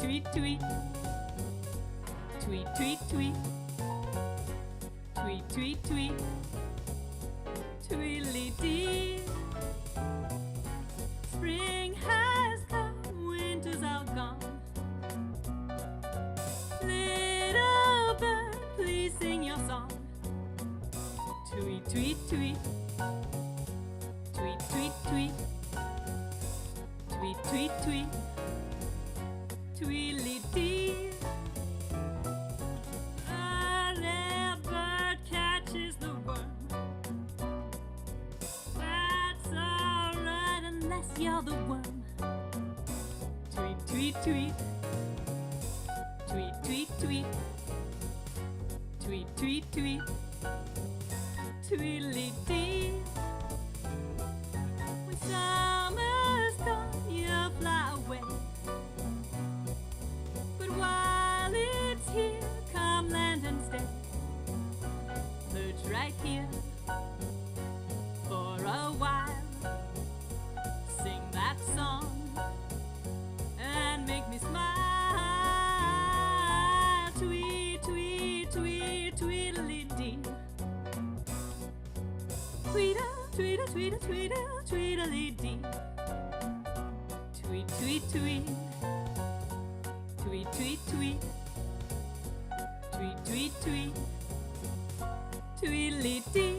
tweet, tweet. Tweet, tweet, tweet. Tweet, tweet, tweet. Tweedledee. Spring has come, winter's all gone. Little bird, please sing your song. Tweet, tweet, tweet. Tweet, tweet, tweet. Tweet, tweet, tweet. Tweedledee. A little bird catches the worm. That's alright unless you're the worm. Tweet, tweet, tweet. Tweet, tweet, tweet. Tweet, tweet, tweet. Tweedledee. When summer's gone, you'll fly away. But while it's here, come land and stay. Perch right here for a while. Sing that song and make me smile. Tweet, tweet, tweet, tweedledee. Tweedle, tweedle, tweedle, tweedle, tweedledee. Tweet, tweet, tweet. Tweet, tweet, tweet. Tweet, tweet, tweet. Tweedledee.